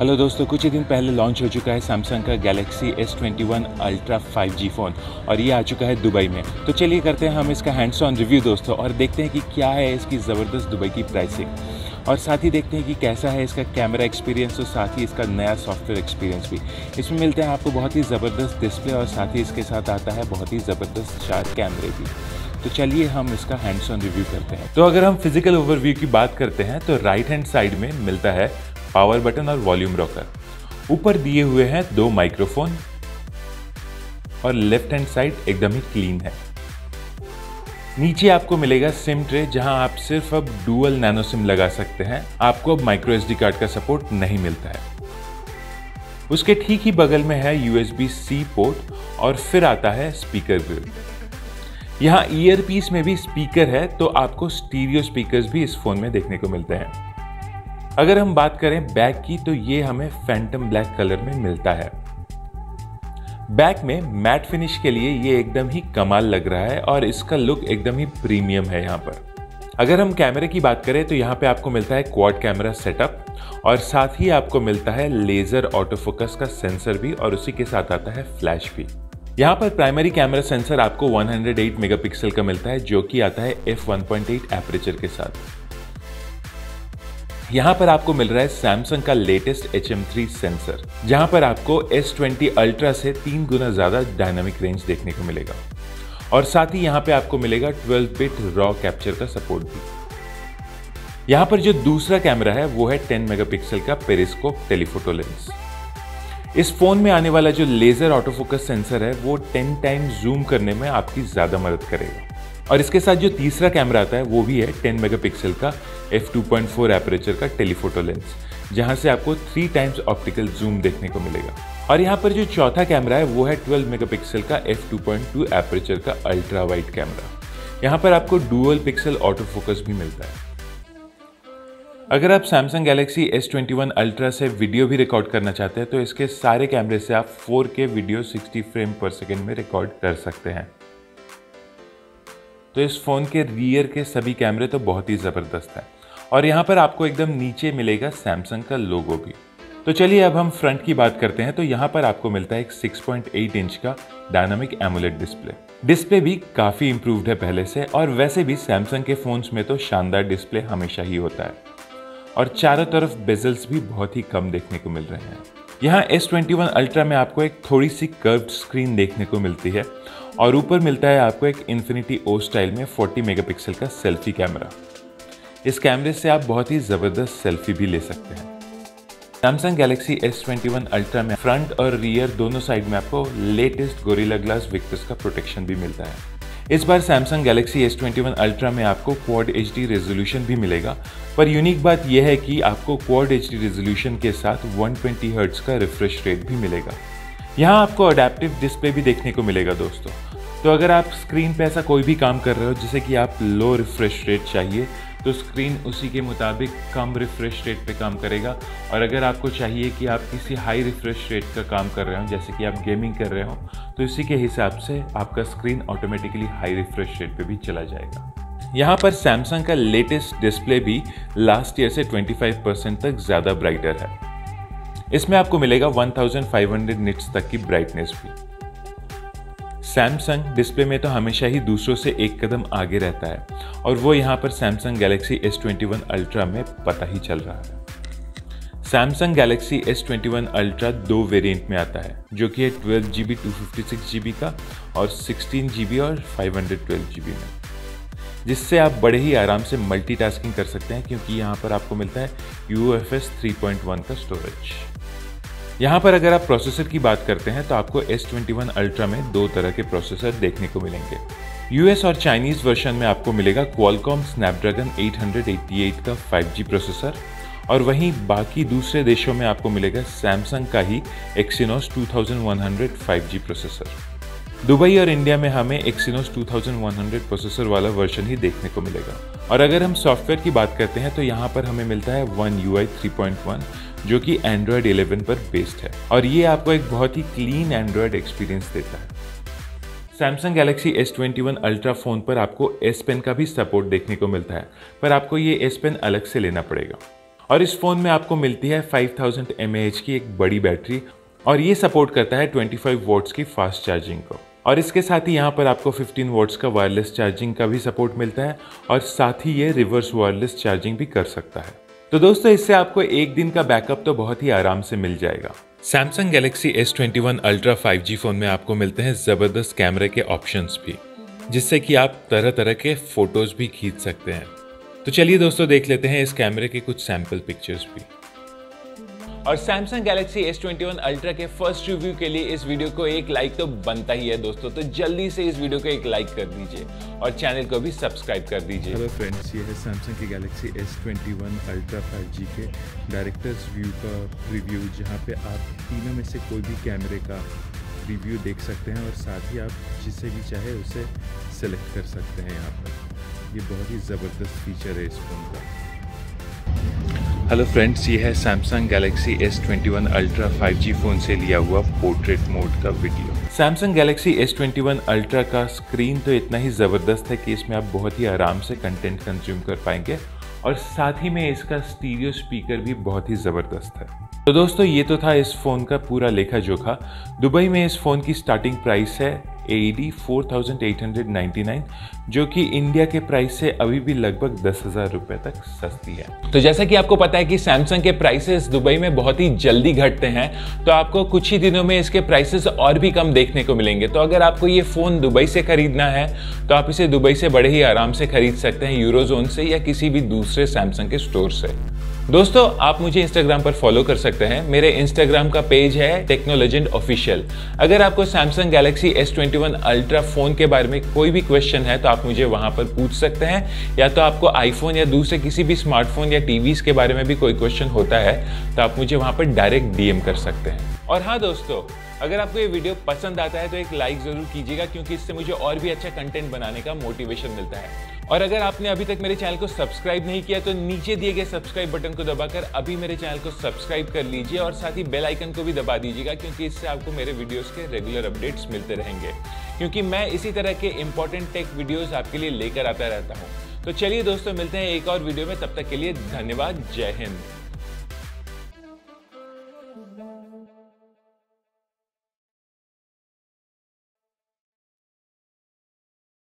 Hello दोस्तों, कुछ ही दिन पहले लॉन्च हो चुका है सैमसंग का Galaxy S21 ultra 5G phone और ये आ चुका है दुबई में। तो चलिए करते हैं हम इसका हैंड्स ऑन रिव्यू दोस्तों और देखते हैं कि क्या है इसकी ज़बरदस्त दुबई की प्राइसिंग और साथ ही देखते हैं कि कैसा है इसका कैमरा एक्सपीरियंस और साथ ही इसका नया सॉफ्टवेयर एक्सपीरियंस भी। इसमें मिलते हैं आपको बहुत ही ज़बरदस्त डिस्प्ले और साथ ही इसके साथ आता है बहुत ही ज़बरदस्त 4 कैमरे भी। तो चलिए हम इसका हैंड्स ऑन रिव्यू करते हैं। तो अगर हम फिजिकल ओवरव्यू की बात करते हैं तो राइट हैंड साइड में मिलता है पावर बटन और वॉल्यूम रॉकर। ऊपर दिए हुए हैं 2 माइक्रोफोन और लेफ्ट हैंड साइड एकदम ही क्लीन है। नीचे आपको मिलेगा सिम ट्रे जहां आप सिर्फ अब डुअल नैनो सिम लगा सकते हैं। आपको अब माइक्रो SD कार्ड का सपोर्ट नहीं मिलता है। उसके ठीक ही बगल में है USB-C पोर्ट और फिर आता है स्पीकर ग्रिल। यहाँ ईयरपीस में भी स्पीकर है तो आपको स्टीरियो स्पीकर्स भी इस फोन में देखने को मिलते हैं। अगर हम बात करें बैक की तो ये हमें फैंटम ब्लैक कलर में मिलता है। बैक में मैट फिनिश के लिए ये एकदम ही कमाल लग रहा है और इसका लुक एकदम ही प्रीमियम है यहाँ पर। अगर हम कैमरे की बात करें तो यहाँ पे आपको मिलता है क्वाड कैमरा सेटअप और साथ ही आपको मिलता है लेजर ऑटो फोकस का सेंसर भी और उसी के साथ आता है फ्लैश भी। यहाँ पर प्राइमरी कैमरा सेंसर आपको 108 मेगापिक्सल का मिलता है जो कि आता है f1.8 एपरेचर के साथ। यहाँ पर आपको मिल रहा है सैमसंग का लेटेस्ट HM3 सेंसर जहां पर आपको S20 अल्ट्रा से 3 गुना ज्यादा डायनामिक रेंज देखने को मिलेगा और साथ ही यहाँ पे आपको मिलेगा 12 बिट रॉ कैप्चर का सपोर्ट भी। यहाँ पर जो दूसरा कैमरा है वो है 10 मेगापिक्सल का पेरिस्कोप टेलीफोटो लेंस। इस फोन में आने वाला जो लेजर ऑटो फोकस सेंसर है वो 10 टाइम्स जूम करने में आपकी ज्यादा मदद करेगा और इसके साथ जो तीसरा कैमरा आता है वो भी है 10 मेगापिक्सल का f2.4 एपरेचर का टेलीफोटो लेंस जहां से आपको 3 टाइम्स ऑप्टिकल जूम देखने को मिलेगा। और यहाँ पर जो चौथा कैमरा है वो है 12 मेगापिक्सल का f2.2 एपरेचर का अल्ट्रा वाइड कैमरा। यहाँ पर आपको डुअल पिक्सल ऑटो फोकस भी मिलता है। अगर आप सैमसंग गैलेक्सी S21 अल्ट्रा से वीडियो भी रिकॉर्ड करना चाहते हैं तो इसके सारे कैमरे से आप 4K वीडियो 60 फ्रेम पर सेकेंड में रिकॉर्ड कर सकते हैं। तो इस फोन के रियर के सभी कैमरे तो बहुत ही जबरदस्त हैं और यहाँ पर आपको एकदम नीचे मिलेगा सैमसंग का लोगो भी। तो चलिए अब हम फ्रंट की बात करते हैं। तो यहाँ पर आपको मिलता है एक 6.8 इंच का डायनामिक एमोलेड डिस्प्ले भी काफी इंप्रूव्ड है पहले से और वैसे भी सैमसंग के फोन्स में तो शानदार डिस्प्ले हमेशा ही होता है और चारों तरफ बेजल्स भी बहुत ही कम देखने को मिल रहे हैं। यहाँ S21 अल्ट्रा में आपको एक थोड़ी सी कर्व्ड स्क्रीन देखने को मिलती है और ऊपर मिलता है आपको एक इन्फिनिटी ओ स्टाइल में 40 मेगापिक्सल का सेल्फी कैमरा। इस कैमरे से आप बहुत ही जबरदस्त सेल्फी भी ले सकते हैं। सैमसंग गैलेक्सी S21 अल्ट्रा में फ्रंट और रियर दोनों साइड में आपको लेटेस्ट गोरिल्ला ग्लास विक्टर्स का प्रोटेक्शन भी मिलता है। इस बार सैमसंग गैलेक्सी S21 अल्ट्रा में आपको क्वाड HD रेजोल्यूशन भी मिलेगा, पर यूनिक बात यह है कि आपको क्वाड HD रेजोल्यूशन के साथ 120 हर्ट्ज का रिफ्रेश रेट भी मिलेगा। यहाँ आपको अडेप्टिव डिस्प्ले भी देखने को मिलेगा दोस्तों। तो अगर आप स्क्रीन पे ऐसा कोई भी काम कर रहे हो जैसे कि आप लो रिफ्रेश रेट चाहिए तो स्क्रीन उसी के मुताबिक कम रिफ्रेश रेट पे काम करेगा और अगर आपको चाहिए कि आप किसी हाई रिफ्रेश रेट का काम कर रहे हो जैसे कि आप गेमिंग कर रहे हो तो इसी के हिसाब से आपका screen automatically high refresh rate पे भी चला जाएगा। यहाँ पर सैमसंग का लेटेस्ट डिस्प्ले भी लास्ट ईयर से 25% तक ज़्यादा ब्राइटर है। इसमें आपको मिलेगा 1500 निट्स तक की ब्राइटनेस भी। सैमसंग डिस्प्ले में तो हमेशा ही दूसरों से एक कदम आगे रहता है और वो यहाँ पर सैमसंग गैलेक्सी S21 अल्ट्रा में पता ही चल रहा है। Samsung Galaxy S21 ultra 2 variant में आता है जो कि है 12GB 256GB का और 16GB और 512GB में, जिससे आप बड़े ही आराम से मल्टीटास्किंग कर सकते हैं क्योंकि यहाँ पर आपको मिलता है UFS 3.1 का स्टोरेज। यहाँ पर अगर आप प्रोसेसर की बात करते हैं तो आपको S21 अल्ट्रा में 2 तरह के प्रोसेसर देखने को मिलेंगे। US और चाइनीज वर्जन में आपको मिलेगा क्वालकॉम स्नैपड्रैगन 888 का 5G प्रोसेसर और वहीं बाकी दूसरे देशों में आपको मिलेगा सैमसंग का ही एक्सिनोस 2100 5G प्रोसेसर। दुबई और इंडिया में हमें एक्सिनोस 2100 प्रोसेसर वाला वर्जन ही देखने को मिलेगा। और अगर हम सॉफ्टवेयर की बात करते हैं तो यहाँ पर हमें मिलता है One UI 3.1 जो कि Android 11 पर बेस्ड है और ये आपको एक बहुत ही क्लीन एंड्रॉयड एक्सपीरियंस देता है। Samsung Galaxy S21 ultra phone पर आपको S Pen का भी सपोर्ट देखने को मिलता है, पर आपको ये S Pen अलग से लेना पड़ेगा। और इस फ़ोन में आपको मिलती है 5000 mAh की एक बड़ी बैटरी और ये सपोर्ट करता है 25 वॉट्स की फास्ट चार्जिंग को। और इसके साथ ही यहाँ पर आपको 15 वॉट्स का वायरलेस चार्जिंग का भी सपोर्ट मिलता है और साथ ही ये रिवर्स वायरलेस चार्जिंग भी कर सकता है। तो दोस्तों इससे आपको एक दिन का बैकअप तो बहुत ही आराम से मिल जाएगा। Samsung Galaxy S21 Ultra 5G phone में आपको मिलते हैं ज़बरदस्त कैमरे के ऑप्शंस भी, जिससे कि आप तरह तरह के फ़ोटोज़ भी खींच सकते हैं। तो चलिए दोस्तों देख लेते हैं इस कैमरे के कुछ सैम्पल पिक्चर्स भी। और Samsung Galaxy S21 Ultra के फर्स्ट रिव्यू के लिए इस वीडियो को एक लाइक तो बनता ही है दोस्तों, तो जल्दी से इस वीडियो को एक लाइक कर दीजिए और चैनल को भी सब्सक्राइब कर दीजिए। हेलो फ्रेंड्स, ये है Samsung की Galaxy S21 Ultra 5G के डायरेक्टर्स व्यू का रिव्यू, जहाँ पे आप तीनों में से कोई भी कैमरे का रिव्यू देख सकते हैं और साथ ही आप जिसे भी चाहे उसे सेलेक्ट कर सकते हैं। यहाँ पर ये बहुत ही ज़बरदस्त फीचर है इस फ़ोन का। हेलो फ्रेंड्स, ये है Samsung Galaxy S21 Ultra 5G phone से लिया हुआ पोर्ट्रेट मोड का video. Samsung Galaxy S21 Ultra का स्क्रीन तो इतना ही ज़बरदस्त है कि इसमें आप बहुत ही आराम से कंटेंट कंज्यूम कर पाएंगे और साथ ही में इसका स्टीरियो स्पीकर भी बहुत ही ज़बरदस्त है। तो दोस्तों ये तो था इस फ़ोन का पूरा लेखा जोखा। दुबई में इस फ़ोन की स्टार्टिंग प्राइस है AED 4899, जो कि इंडिया के प्राइस से अभी भी लगभग 10,000 रुपये तक सस्ती है। तो जैसा कि आपको पता है कि सैमसंग के प्राइसेस दुबई में बहुत ही जल्दी घटते हैं, तो आपको कुछ ही दिनों में इसके प्राइसेस और भी कम देखने को मिलेंगे। तो अगर आपको ये फ़ोन दुबई से खरीदना है तो आप इसे दुबई से बड़े ही आराम से खरीद सकते हैं, यूरोजोन से या किसी भी दूसरे सैमसंग के स्टोर से। दोस्तों आप मुझे इंस्टाग्राम पर फॉलो कर सकते हैं। मेरे इंस्टाग्राम का पेज है टेक्नोलेजेंड ऑफिशियल। अगर आपको Samsung Galaxy S21 Ultra phone के बारे में कोई भी क्वेश्चन है तो आप मुझे वहां पर पूछ सकते हैं, या तो आपको आईफोन या दूसरे किसी भी स्मार्टफोन या टीवीज के बारे में भी कोई क्वेश्चन होता है तो आप मुझे वहां पर डायरेक्ट DM कर सकते हैं। और हाँ दोस्तों, अगर आपको ये वीडियो पसंद आता है तो एक लाइक ज़रूर कीजिएगा, क्योंकि इससे मुझे और भी अच्छा कंटेंट बनाने का मोटिवेशन मिलता है। और अगर आपने अभी तक मेरे चैनल को सब्सक्राइब नहीं किया तो नीचे दिए गए सब्सक्राइब बटन को दबाकर अभी मेरे चैनल को सब्सक्राइब कर लीजिए और साथ ही बेल आइकन को भी दबा दीजिएगा, क्योंकि इससे आपको मेरे वीडियोस के रेगुलर अपडेट्स मिलते रहेंगे, क्योंकि मैं इसी तरह के इंपॉर्टेंट टेक वीडियोस आपके लिए लेकर आता रहता हूँ। तो चलिए दोस्तों, मिलते हैं एक और वीडियो में, तब तक के लिए धन्यवाद। जय हिंद।